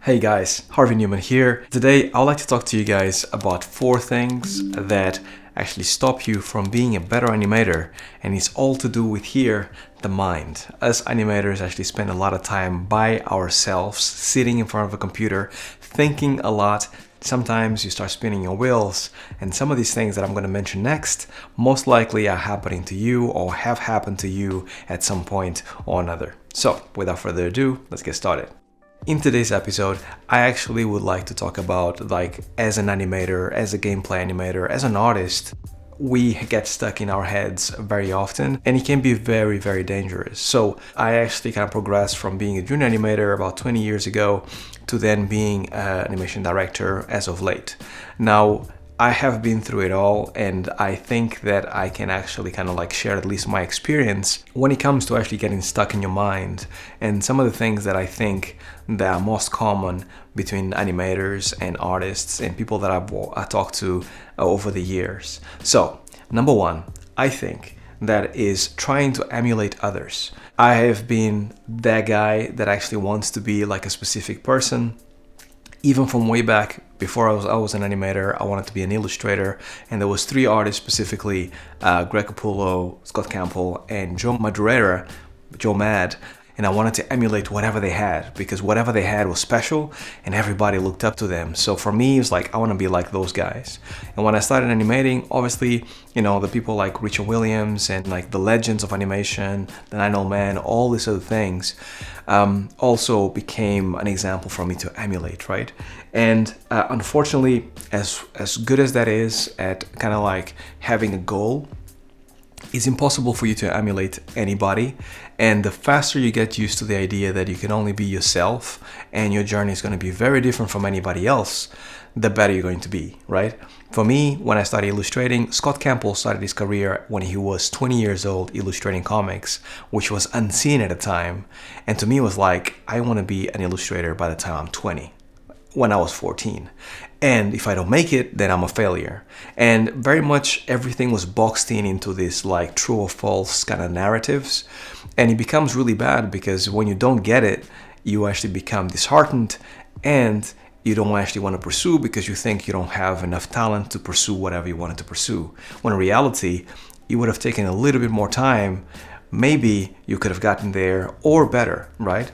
Hey guys, Harvey Newman here. Today I would like to talk to you guys about 4 things that actually stop you from being a better animator, and it's all to do with here, the mind. Us animators actually spend a lot of time by ourselves, sitting in front of a computer, thinking a lot. Sometimes you start spinning your wheels, and some of these things that I'm going to mention next most likely are happening to you or have happened to you at some point or another. So without further ado, let's get started. In today's episode, I actually would like to talk about as an animator, as a gameplay animator, as an artist, we get stuck in our heads very often and it can be very, very dangerous. So I actually kind of progressed from being a junior animator about 20 years ago to then being an animation director as of late. Now, I have been through it all, and I think that I can actually kind of share at least my experience when it comes to actually getting stuck in your mind and some of the things that I think that are most common between animators and artists and people that I talked to over the years. So, number 1, I think that is trying to emulate others. I have been that guy that actually wants to be like a specific person. Even from way back before I was an animator, I wanted to be an illustrator, and there was 3 artists specifically, Greg Capullo, Scott Campbell, and Joe Madureira, Joe Mad, and I wanted to emulate whatever they had because whatever they had was special and everybody looked up to them. So for me, it was like, I want to be like those guys. And when I started animating, obviously, the people like Richard Williams and the legends of animation, the Nine Old Men, all these other things, also became an example for me to emulate, right? And unfortunately, as good as that is at kind of having a goal, it's impossible for you to emulate anybody, and the faster you get used to the idea that you can only be yourself and your journey is going to be very different from anybody else, the better you're going to be, right? For me, when I started illustrating, Scott Campbell started his career when he was 20 years old illustrating comics, which was unseen at the time, and to me it was like, I want to be an illustrator by the time I'm 20. When I was 14. And if I don't make it, then I'm a failure. And very much everything was boxed into this true or false kind of narratives. And it becomes really bad because when you don't get it, you actually become disheartened and you don't actually want to pursue because you think you don't have enough talent to pursue whatever you wanted to pursue. When in reality, it would have taken a little bit more time. Maybe you could have gotten there or better, right?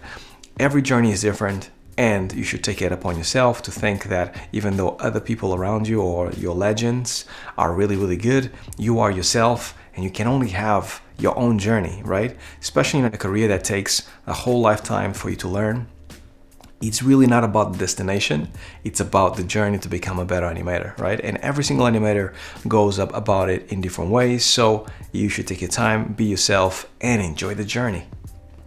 Every journey is different. And you should take it upon yourself to think that even though other people around you or your legends are really, really good, you are yourself and you can only have your own journey, right? Especially in a career that takes a whole lifetime for you to learn. It's really not about the destination, it's about the journey to become a better animator, right? And every single animator goes up about it in different ways, so you should take your time, be yourself, and enjoy the journey.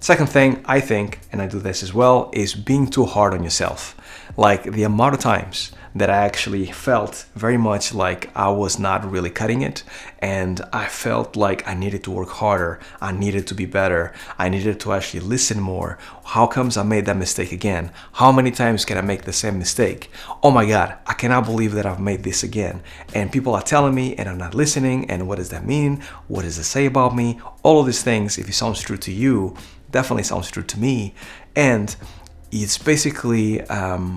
Second thing, I think, and I do this as well, is being too hard on yourself. The amount of times that I actually felt very much like I was not really cutting it, and I felt like I needed to work harder, I needed to be better, I needed to actually listen more. How comes I made that mistake again? How many times can I make the same mistake? Oh my God, I cannot believe that I've made this again. And people are telling me and I'm not listening, and what does that mean? What does it say about me? All of these things, if it sounds true to you, definitely sounds true to me, and it's basically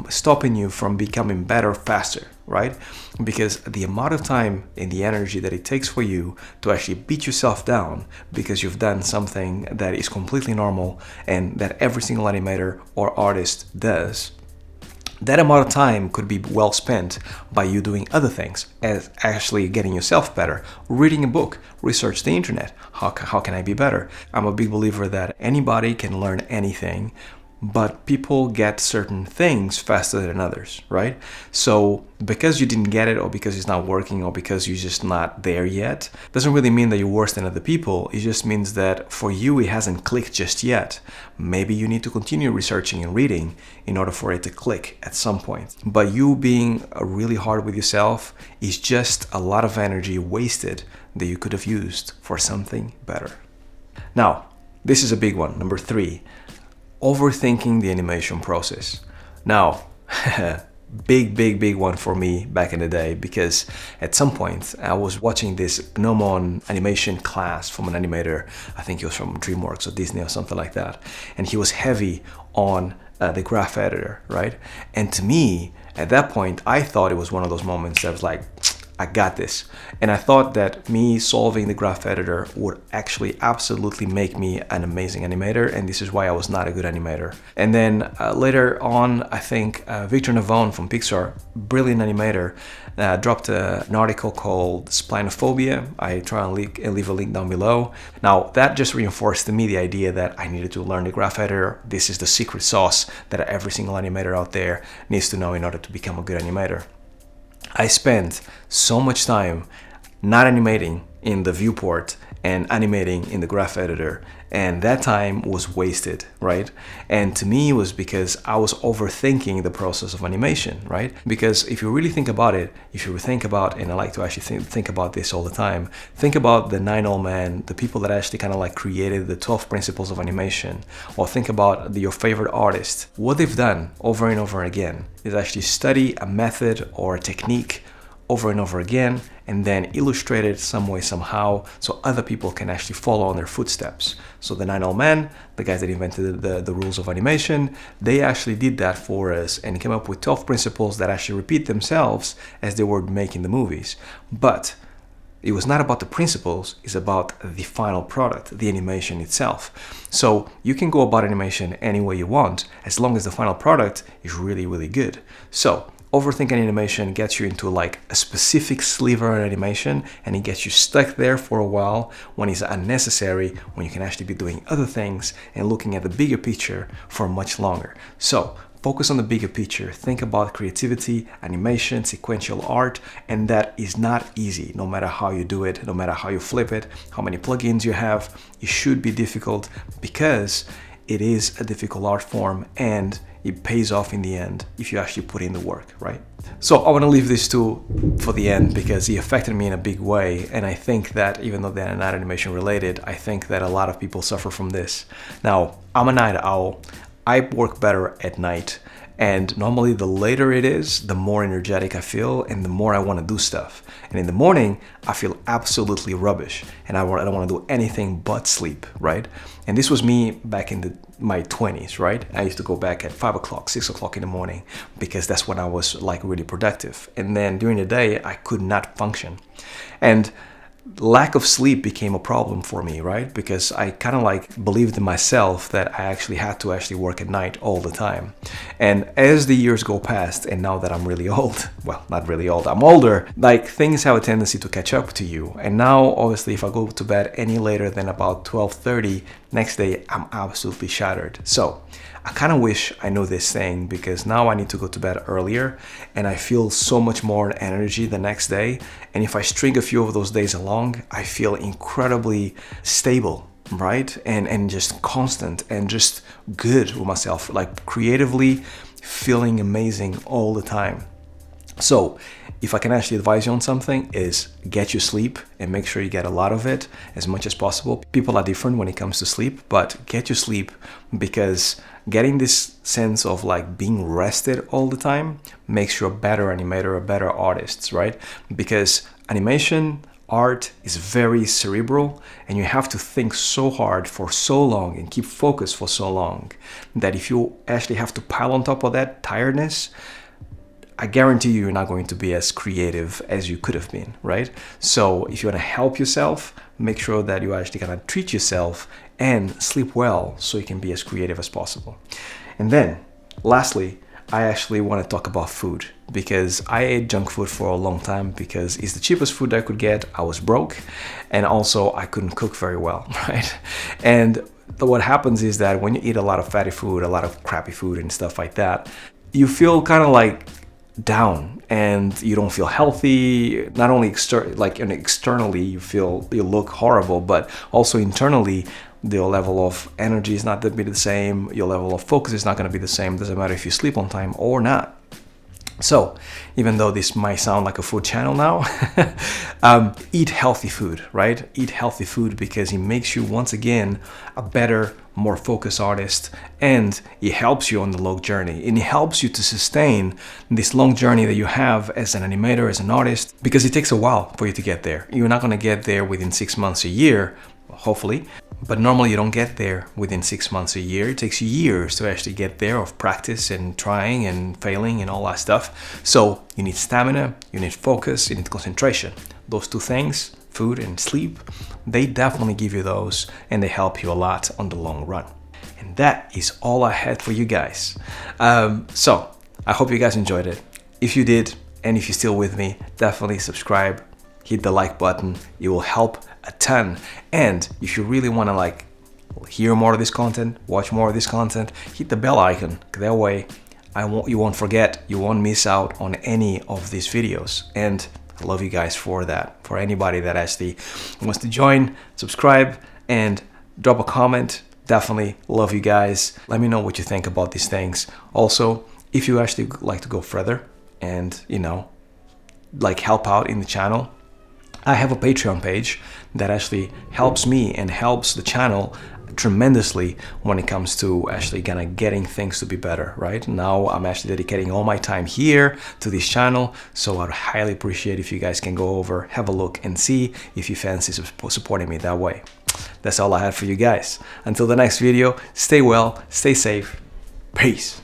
stopping you from becoming better faster, right? Because the amount of time and the energy that it takes for you to actually beat yourself down because you've done something that is completely normal and that every single animator or artist does, that amount of time could be well spent by you doing other things, as actually getting yourself better, reading a book, research the internet. How can I be better? I'm a big believer that anybody can learn anything, but people get certain things faster than others, right? So because you didn't get it, or because it's not working, or because you're just not there yet, doesn't really mean that you're worse than other people. It just means that for you it hasn't clicked just yet. Maybe you need to continue researching and reading in order for it to click at some point. But you being really hard with yourself is just a lot of energy wasted that you could have used for something better. Now, this is a big one, number 3. Overthinking the animation process. Now, big one for me back in the day, because at some point I was watching this Gnomon animation class from an animator. I think he was from DreamWorks or Disney or something like that, and he was heavy on the graph editor, right? And to me, at that point, I thought it was one of those moments that was like, I got this. And I thought that me solving the graph editor would actually absolutely make me an amazing animator, and this is why I was not a good animator. And then later on, I think Victor Navon from Pixar, brilliant animator, dropped an article called Splinophobia. I try and leave a link down below. Now, that just reinforced to me the idea that I needed to learn the graph editor. This is the secret sauce that every single animator out there needs to know in order to become a good animator. I spent so much time not animating in the viewport and animating in the graph editor, and that time was wasted, right? And to me, it was because I was overthinking the process of animation, right? Because if you really think about it, if you think about, and I like to actually think about this all the time, think about the 9 old men, the people that actually kind of like created the 12 principles of animation, or think about your favorite artist. What they've done over and over again is actually study a method or a technique over and over again, and then illustrate it some way, somehow, so other people can actually follow on their footsteps. So the 9 old men, the guys that invented the rules of animation, they actually did that for us and came up with 12 principles that actually repeat themselves as they were making the movies. But it was not about the principles, it's about the final product, the animation itself. So you can go about animation any way you want, as long as the final product is really, really good. So Overthinking Animation gets you into like a specific sliver of animation, and it gets you stuck there for a while when it's unnecessary, when you can actually be doing other things and looking at the bigger picture for much longer. So focus on the bigger picture. Think about creativity, animation, sequential art, and that is not easy. No matter how you do it, no matter how you flip it, how many plugins you have, it should be difficult because it is a difficult art form, and it pays off in the end if you actually put in the work, right? So I want to leave this for the end because it affected me in a big way, and I think that even though they're not animation related, I think that a lot of people suffer from this. Now, I'm a night owl. I work better at night, and normally the later it is, the more energetic I feel and the more I want to do stuff. And in the morning, I feel absolutely rubbish and I don't want to do anything but sleep, right? And this was me back in my 20s, right? I used to go back at 5 o'clock, 6 o'clock in the morning because that's when I was like really productive. And then during the day, I could not function. And lack of sleep became a problem for me, right? Because I kind of like believed in myself that I actually had to actually work at night all the time. And as the years go past, and now that I'm really old, well, not really old, I'm older, like things have a tendency to catch up to you. And now, obviously, if I go to bed any later than about 12:30, next day, I'm absolutely shattered. So I kind of wish I knew this thing because now I need to go to bed earlier and I feel so much more energy the next day. And if I string a few of those days along, I feel incredibly stable, right? And just constant and just good with myself, like creatively feeling amazing all the time. So if I can actually advise you on something, is get your sleep and make sure you get a lot of it as much as possible. People are different when it comes to sleep, but get your sleep because getting this sense of like being rested all the time makes you a better animator, a better artist, right? Because animation, art is very cerebral and you have to think so hard for so long and keep focus for so long that if you actually have to pile on top of that tiredness, I guarantee you're not going to be as creative as you could have been, right? So if you want to help yourself, make sure that you actually kind of treat yourself and sleep well so you can be as creative as possible. And then, lastly, I actually want to talk about food because I ate junk food for a long time because it's the cheapest food I could get. I was broke and also I couldn't cook very well, right? And what happens is that when you eat a lot of fatty food, a lot of crappy food and stuff like that, you feel kind of like down and you don't feel healthy. Not only externally you look horrible, but also internally the level of energy is not going to be the same, your level of focus is not going to be the same. Doesn't matter if you sleep on time or not. So even though this might sound like a food channel now, eat healthy food, right? Eat healthy food because it makes you once again a better, more focused artist, and it helps you on the long journey, and it helps you to sustain this long journey that you have as an animator, as an artist, because it takes a while for you to get there. You're not going to get there within 6 months, a year, hopefully, But normally you don't get there within 6 months, a year. It takes you years to actually get there, of practice and trying and failing and all that stuff. So you need stamina, you need focus, you need concentration. Those two things, food and sleep, they definitely give you those, and they help you a lot on the long run. And that is all I had for you guys. So I hope you guys enjoyed it. If you did, and if you're still with me, definitely subscribe, hit the like button. It will help a ton. And if you really want to hear more of this content, watch more of this content, hit the bell icon. That way you won't forget, you won't miss out on any of these videos. And I love you guys for that. For anybody that actually wants to join, subscribe and drop a comment, definitely love you guys. Let me know what you think about these things. Also, if you actually like to go further and help out in the channel, I have a Patreon page that actually helps me and helps the channel tremendously when it comes to actually getting things to be better. Right now I'm actually dedicating all my time here to this channel, so I'd highly appreciate if you guys can go over, have a look and see if you fancy supporting me that way. That's all I had for you guys. Until the next video, stay well, stay safe, peace.